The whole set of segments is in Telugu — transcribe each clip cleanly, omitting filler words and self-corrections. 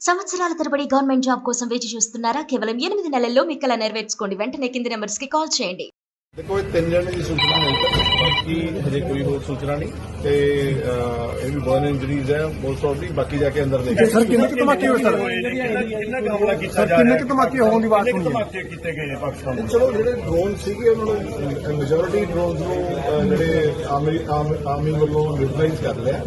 సంవత్సరాల తరబడి గవర్నమెంట్ జాబ్ కోసం వేచి చూస్తున్నారా? కేవలం 8 నెలల్లో మీ కల నెరవేర్చుకోండి. వెంటనే కింది నెంబర్స్ కి కాల్ చేయండి. देखो 3 जने की सूचना है बाकी हजे कोई और सूचना नहीं ते ये भी बर्न इंजरीज है मोस्ट ऑफ दी बाकी जाके अंदर देखें सर किन्ने के धमाके होए सर कितना हमला कीता सर जा किन्ने रहा के है धमाके होने की बात कितने सुनी है धमाके कीते गए हैं पाकिस्तान में चलो ਜਿਹੜੇ ਡਰੋਨ ਸੀਗੇ ਉਹਨਾਂ ਨੂੰ ਮੈਜੋਰਿਟੀ ਡਰੋਨਸ ਨੂੰ ਜਿਹੜੇ ਆਰਮੀ ਵੱਲੋਂ ਨਿਊਟਰਲਾਈਜ਼ ਕਰ ਲਿਆ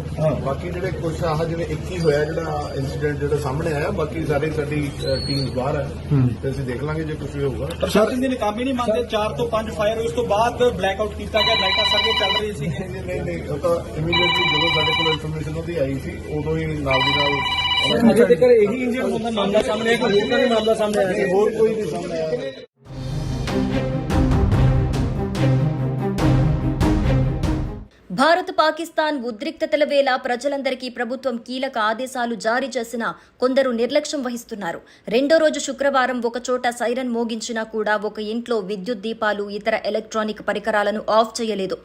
ਬਾਕੀ ਜਿਹੜੇ ਕੁਝ ਆਹ ਜਿਵੇਂ 21 ਹੋਇਆ ਜਿਹੜਾ ਇਨਸੀਡੈਂਟ ਜਿਹੜਾ ਸਾਹਮਣੇ ਆਇਆ ਬਾਕੀ ਸਾਰੇ ਸਾਡੀ ਟੀਮਸ ਬਾਹਰ ਹੈ ਤੇ ਅਸੀਂ ਦੇਖ ਲਾਂਗੇ ਜੇ ਕੁਝ ਵੀ ਹੋਊਗਾ ਪ੍ਰਸ਼ਾਸਨ ਦੇ ਨਕਾਮੀ ਨਹੀਂ ਮੰਨਦੇ 4 ਤੋਂ 5 ਫਾਇਰ ਉਸ ਤੋਂ ਬਾਅਦ ਬਲੈਕਆਊਟ ਕੀਤਾ ਗਿਆ ਲਾਈਟਾਂ ਸਰਵੇ ਚੱਲ ਰਹੀ ਸੀ ਨਹੀਂ ਉਹ ਤਾਂ ਇਮੀਡੀਏਟਲੀ ਜਦੋਂ ਸਾਡੇ ਕੋਲ ਇਨਫੋਰਮੇਸ਼ਨ ਉਹਦੀ ਆਈ ਸੀ ਉਦੋਂ ਹੀ ਨਾਲ ਦੀ ਨਾਲ ਅਜੇ ਤੱਕ ਇਹੀ ਇੰਜਰਡ ਹੋਣ ਦਾ ਮਾਮਲਾ ਸਾਹਮਣੇ ਆਇਆ ਕੋਈ ਹੋਰ ਤਾਂ ਨਹੀਂ ਮਾਮਲਾ ਸਾਹਮਣੇ ਆਇਆ ਹੋਰ ਕੋਈ ਨਹੀਂ ਸਾਹਮਣੇ ਆਇਆ భారత్ పాకిస్తాన్ ఉద్రిక్తతల వేళ ప్రజలందరికీ ప్రభుత్వం కీలక ఆదేశాలు జారీ చేసినా కొందరు నిర్లక్ష్యం వహిస్తున్నారు. రెండో రోజు శుక్రవారం ఒకచోట సైరన్ మోగించినా కూడా ఒక ఇంట్లో విద్యుత్ దీపాలు ఇతర ఎలక్ట్రానిక్ పరికరాలను ఆఫ్ చేయలేదు.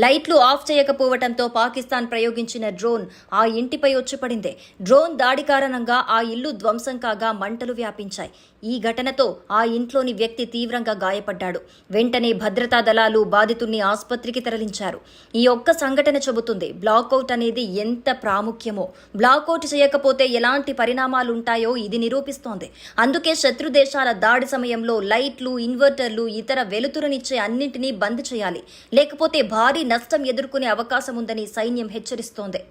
లైట్లు ఆఫ్ చేయకపోవడంతో పాకిస్తాన్ ప్రయోగించిన డ్రోన్ ఆ ఇంటిపై వచ్చి పడింది. డ్రోన్ దాడి కారణంగా ఆ ఇల్లు ధ్వంసం కాగా మంటలు వ్యాపించాయి. ఈ ఘటనతో ఆ ఇంట్లోని వ్యక్తి తీవ్రంగా గాయపడ్డాడు. వెంటనే భద్రతా దళాలు బాధితుల్ని ఆసుపత్రికి తరలించారు. ఈ ఒక్క సంఘటన చెబుతుంది బ్లాకౌట్ అనేది ఎంత ప్రాముఖ్యమో. బ్లాకౌట్ చేయకపోతే ఎలాంటి పరిణామాలుంటాయో ఇది నిరూపిస్తోంది. అందుకే శత్రు దేశాల దాడి సమయంలో లైట్లు, ఇన్వర్టర్లు, ఇతర వెలుతురునిచ్చే అన్నింటినీ బంద్ చేయాలి. లేకపోతే భారీ నష్టం ఎదుర్కొనే అవకాశం ఉందని సైన్యం హెచ్చరిస్తోంది.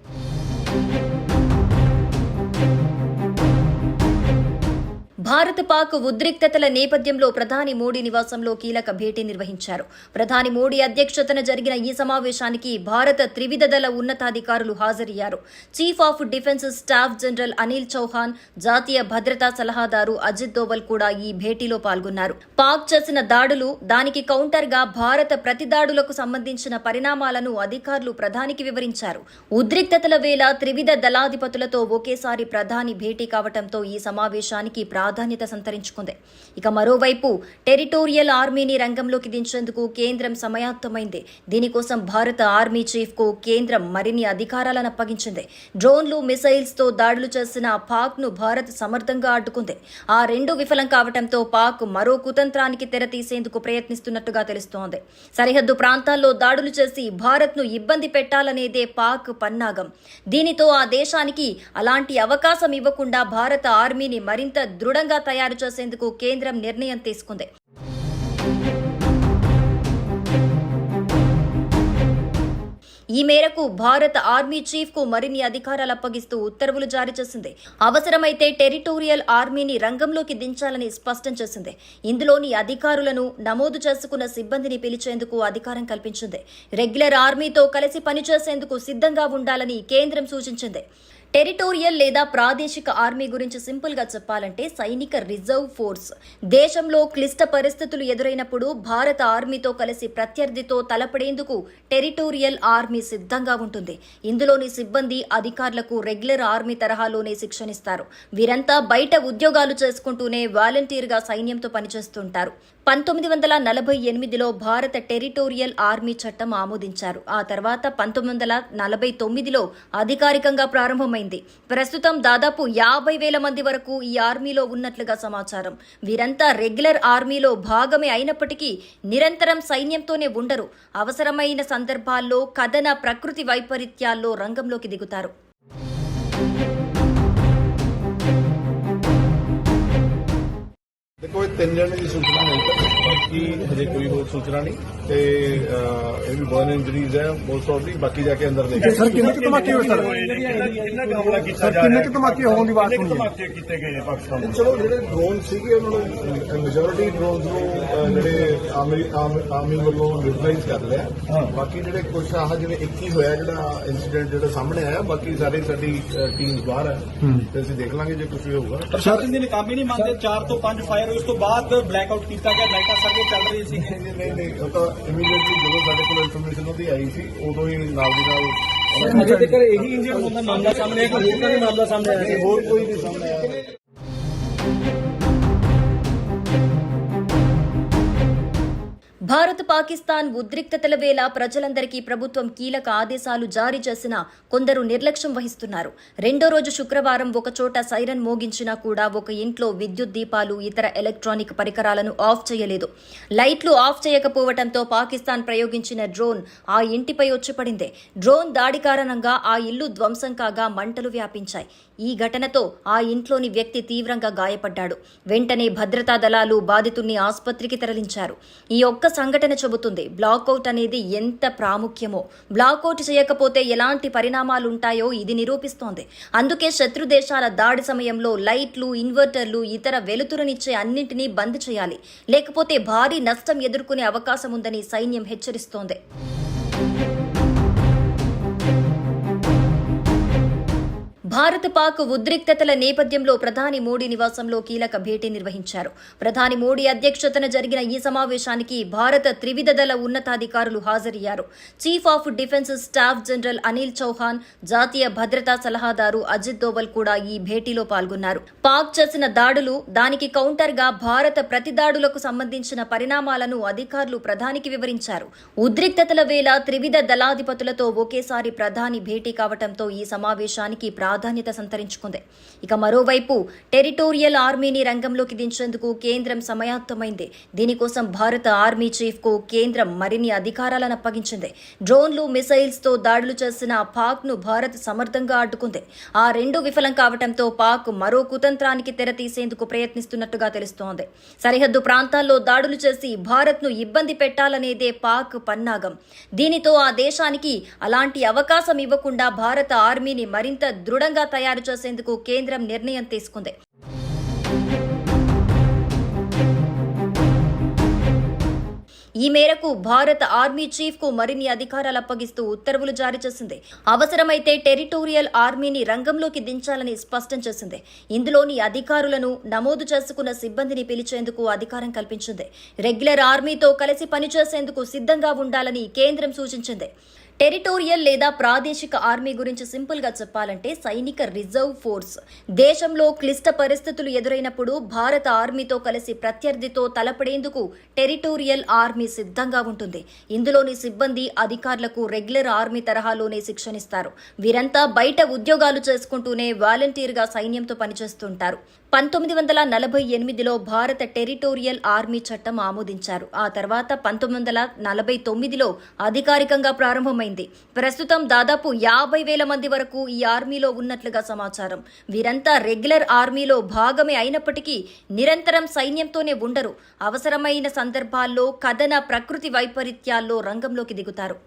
భారత్ పాక్ ఉద్రిక్తతల నేపథ్యంలో ప్రధాని మోడీ నివాసంలో కీలక భేటీ నిర్వహించారు. ప్రధాని మోడీ అధ్యక్షతన జరిగిన ఈ సమావేశానికి భారత త్రివిధ దళ ఉన్నతాధికారులు హాజరయ్యారు. Chief of defence staff general Anil Chauhan, జాతీయ భద్రతా సలహాదారు అజిత్ దోవల్ కూడా ఈ భేటీలో పాల్గొన్నారు. పాక్ చేసిన దాడులు, దానికి కౌంటర్ గా భారత ప్రతిదాడులకు సంబంధించిన పరిణామాలను అధికారులు ప్రధానికి వివరించారు. ఉద్రిక్తతల వేళ త్రివిధ దళాధిపతులతో ఒకేసారి ప్రధాని భేటీ కావడంతో ఈ సమావేశానికి ప్రాధాన్యత సంతరించుకుంది. ఇక మరోవైపు టెరిటోరియల్ ఆర్మీని రంగంలోకి దించేందుకు కేంద్రం సమాయత్తమైంది. దీనికోసం భారత ఆర్మీ చీఫ్ కు కేంద్రం మరిన్ని అధికారాలను అప్పగించింది. డ్రోన్లు, మిసైల్స్ తో దాడులు చేసిన పాక్ ను భారత్ సమర్థంగా అడ్డుకుంది. ఆ రెండు విఫలం కావడంతో పాక్ మరో కుతంత్రానికి తెర తీసేందుకు ప్రయత్నిస్తున్నట్టుగా తెలుస్తోంది. సరిహద్దు ప్రాంతాల్లో దాడులు చేసి భారత్ ను ఇబ్బంది పెట్టాలనేదే పాక్ పన్నాగం. దీనితో ఆ దేశానికి అలాంటి అవకాశం ఇవ్వకుండా భారత ఆర్మీని మరింత దృఢంగా తయారు చేసేందుకు కేంద్రం నిర్ణయం తీసుకుంది. ఈ మేరకు భారత ఆర్మీ చీఫ్ కు మరిన్ని అధికారాలు అప్పగిస్తూ ఉత్తర్వులు జారీ చేసింది. అవసరమైతే టెరిటోరియల్ ఆర్మీని రంగంలోకి దించాలని స్పష్టం చేసింది. ఇందులోని అధికారులను, నమోదు చేసుకున్న సిబ్బందిని పిలిచేందుకు అధికారం కల్పించింది. రెగ్యులర్ ఆర్మీతో కలిసి పనిచేసేందుకు సిద్ధంగా ఉండాలని కేంద్రం సూచించింది. టెరిటోరియల్ లేదా ప్రాదేశిక ఆర్మీ గురించి సింపుల్ గా చెప్పాలంటే సైనిక రిజర్వ్ ఫోర్స్. దేశంలో క్లిష్ట పరిస్థితులు ఎదురైనప్పుడు భారత ఆర్మీతో కలిసి ప్రత్యర్థితో తలపడేందుకు టెరిటోరియల్ ఆర్మీ సిద్ధంగా ఉంటుంది. ఇందులోని సిబ్బంది, అధికారులకు రెగ్యులర్ ఆర్మీ తరహాలోనే శిక్షణిస్తారు. వీరంతా బయట ఉద్యోగాలు చేసుకుంటూనే వాలంటీర్ గా సైన్యంతో పనిచేస్తుంటారు. 1948లో భారత టెరిటోరియల్ ఆర్మీ చట్టం ఆమోదించారు. ఆ తర్వాత 1949లో అధికారికంగా ప్రారంభమైంది. ప్రస్తుతం దాదాపు 50,000 మంది వరకు ఈ ఆర్మీలో ఉన్నట్లుగా సమాచారం. వీరంతా రెగ్యులర్ ఆర్మీలో భాగమే అయినప్పటికీ నిరంతరం సైన్యంతోనే ఉండరు. అవసరమైన సందర్భాల్లో కథన, ప్రకృతి వైపరీత్యాల్లో రంగంలోకి దిగుతారు. देखो 3 जने की सूचना है बाकी हजे कोई और सूचना नहीं ते ये भी बर्न इंजरीज है मोस्ट ऑफ दी बाकी जाके अंदर देखें सर किन्ने के धमाके होए सर कितना हमला कीता सर जा किन्ने रहा के है धमाके होने की बात सुनी है धमाके कीते गए हैं पाकिस्तान में चलो ਜਿਹੜੇ ਡਰੋਨ ਸੀਗੇ ਉਹਨਾਂ ਨੂੰ ਮੈਜੋਰਿਟੀ ਡਰੋਨਸ ਨੂੰ ਜਿਹੜੇ ਆਰਮੀ ਵੱਲੋਂ ਨਿਊਟਰਲਾਈਜ਼ ਕਰ ਲਿਆ ਬਾਕੀ ਜਿਹੜੇ ਕੁਝ ਆਹ ਜਿਵੇਂ 21 ਹੋਇਆ ਜਿਹੜਾ ਇਨਸੀਡੈਂਟ ਜਿਹੜਾ ਸਾਹਮਣੇ ਆਇਆ ਬਾਕੀ ਸਾਰੇ ਸਾਡੀ ਟੀਮਸ ਬਾਹਰ ਹੈ ਤੇ ਅਸੀਂ ਦੇਖ ਲਾਂਗੇ ਜੇ ਕੁਝ ਵੀ ਹੋਊਗਾ ਪ੍ਰਸ਼ਾਸਨ ਦੇ ਨਕਾਮੀ ਨਹੀਂ ਮੰਨਦੇ 4 ਤੋਂ 5 ਫਾਇਰ ਉਸ ਤੋਂ ਬਾਅਦ ਬਲੈਕਆਊਟ ਕੀਤਾ ਗਿਆ ਲਾਈਟਾਂ ਸਰਵੇ ਚੱਲ ਰਹੀ ਸੀ ਨਹੀਂ ਉਹ ਤਾਂ ਇਮੀਡੀਏਟਲੀ ਜਦੋਂ ਸਾਡੇ ਕੋਲ ਇਨਫੋਰਮੇਸ਼ਨ ਉਹਦੀ ਆਈ ਸੀ ਉਦੋਂ ਹੀ ਨਾਲ ਦੀ ਨਾਲ ਅਜੇ ਤੱਕ ਇਹੀ ਇੰਜਰਡ ਹੋਣ ਦਾ ਮਾਮਲਾ ਸਾਹਮਣੇ ਆਇਆ ਕੋਈ ਹੋਰ ਤਾਂ ਨਹੀਂ ਮਾਮਲਾ ਸਾਹਮਣੇ ਆਇਆ ਹੋਰ ਕੋਈ ਨਹੀਂ ਸਾਹਮਣੇ ਆਇਆ భారత్ పాకిస్తాన్ ఉద్రిక్తతల వేళ ప్రజలందరికీ ప్రభుత్వం కీలక ఆదేశాలు జారీ చేసినా కొందరు నిర్లక్ష్యం వహిస్తున్నారు. రెండో రోజు శుక్రవారం ఒకచోట సైరన్ మోగించినా కూడా ఒక ఇంట్లో విద్యుత్ దీపాలు, ఇతర ఎలక్ట్రానిక్ పరికరాలను ఆఫ్ చేయలేదు. లైట్లు ఆఫ్ చేయకపోవడంతో పాకిస్తాన్ ప్రయోగించిన డ్రోన్ ఆ ఇంటిపై వచ్చి పడింది. డ్రోన్ దాడి కారణంగా ఆ ఇల్లు ధ్వంసం కాగా మంటలు వ్యాపించాయి. ఈ ఘటనతో ఆ ఇంట్లోని వ్యక్తి తీవ్రంగా గాయపడ్డాడు. వెంటనే భద్రతా దళాలు బాధితుల్ని ఆసుపత్రికి తరలించారు. ఈ ఒక్క సంఘటన చెబుతుంది బ్లాకౌట్ అనేది ఎంత ప్రాముఖ్యమో. బ్లాకౌట్ చేయకపోతే ఎలాంటి పరిణామాలుంటాయో ఇది నిరూపిస్తోంది. అందుకే శత్రు దేశాల దాడి సమయంలో లైట్లు, ఇన్వర్టర్లు, ఇతర వెలుతురునిచ్చే అన్నింటినీ బంద్ చేయాలి. లేకపోతే భారీ నష్టం ఎదుర్కొనే అవకాశం ఉందని సైన్యం హెచ్చరిస్తోంది. భారత్ పాక్ ఉద్రిక్తతల నేపథ్యంలో ప్రధాని మోడీ నివాసంలో కీలక భేటీ నిర్వహించారు. ప్రధాని మోడీ అధ్యక్షతన జరిగిన ఈ సమావేశానికి భారత త్రివిధ దళ ఉన్నతాధికారులు హాజరయ్యారు. Chief of defence staff general Anil Chauhan, జాతీయ భద్రతా సలహాదారు అజిత్ దోవల్ కూడా ఈ భేటీలో పాల్గొన్నారు. పాక్ చేసిన దాడులు, దానికి కౌంటర్గా భారత ప్రతిదాడులకు సంబంధించిన పరిణామాలను అధికారులు ప్రధానికి వివరించారు. ఉద్రిక్తతల వేళ త్రివిధ దళాధిపతులతో ఒకేసారి ప్రధాని భేటీ కావడంతో ఈ సమావేశానికి ప్రాధాన్యత సంతరించుకుంది. ఇక మరోవైపు టెరిటోరియల్ ఆర్మీని రంగంలోకి దించేందుకు కేంద్రం సమాయత్తమైంది. దీనికోసం భారత ఆర్మీ చీఫ్ కు కేంద్రం మరిన్ని అధికారాలను అప్పగించింది. డ్రోన్లు, మిసైల్స్ తో దాడులు చేసిన పాక్ ను భారత్ సమర్థంగా అడ్డుకుంది. ఆ రెండు విఫలం కావడంతో పాక్ మరో కుతంత్రానికి తెరతీసేందుకు ప్రయత్నిస్తున్నట్టుగా తెలుస్తోంది. సరిహద్దు ప్రాంతాల్లో దాడులు చేసి భారత్ ను ఇబ్బంది పెట్టాలనేదే పాక్ పన్నాగం. దీనితో ఆ దేశానికి అలాంటి అవకాశం ఇవ్వకుండా భారత ఆర్మీని మరింత దృఢంగా తయారు చేసేందుకు కేంద్రం నిర్ణయం తీసుకుంది. ఈ మేరకు భారత ఆర్మీ చీఫ్ కు మరిన్ని అధికారాలు అప్పగిస్తూ ఉత్తర్వులు జారీ చేసింది. అవసరమైతే టెరిటోరియల్ ఆర్మీని రంగంలోకి దించాలని స్పష్టం చేసింది. ఇందులోని అధికారులను, నమోదు చేసుకున్న సిబ్బందిని పిలిచేందుకు అధికారం కల్పించింది. రెగ్యులర్ ఆర్మీతో కలిసి పనిచేసేందుకు సిద్ధంగా ఉండాలని కేంద్రం సూచించింది. టెరిటోరియల్ లేదా ప్రాదేశిక ఆర్మీ గురించి సింపుల్ గా చెప్పాలంటే సైనిక రిజర్వ్ ఫోర్స్. దేశంలో క్లిష్ట పరిస్థితులు ఎదురైనప్పుడు భారత ఆర్మీతో కలిసి ప్రత్యర్థితో తలపడేందుకు టెరిటోరియల్ ఆర్మీ సిద్ధంగా ఉంటుంది. ఇందులోని సిబ్బంది, అధికారులకు రెగ్యులర్ ఆర్మీ తరహాలోనే శిక్షణిస్తారు. వీరంతా బయట ఉద్యోగాలు చేసుకుంటూనే వాలంటీర్గా సైన్యంతో పనిచేస్తుంటారు. 1948లో భారత టెరిటోరియల్ ఆర్మీ చట్టం ఆమోదించారు. ఆ తర్వాత 1949లో అధికారికంగా ప్రారంభమైంది. ప్రస్తుతం దాదాపు 50,000 మంది వరకు ఈ ఆర్మీలో ఉన్నట్లుగా సమాచారం. వీరంతా రెగ్యులర్ ఆర్మీలో భాగమే అయినప్పటికీ నిరంతరం సైన్యంతోనే ఉండరు. అవసరమైన సందర్భాల్లో కథన, ప్రకృతి వైపరీత్యాల్లో రంగంలోకి దిగుతారు.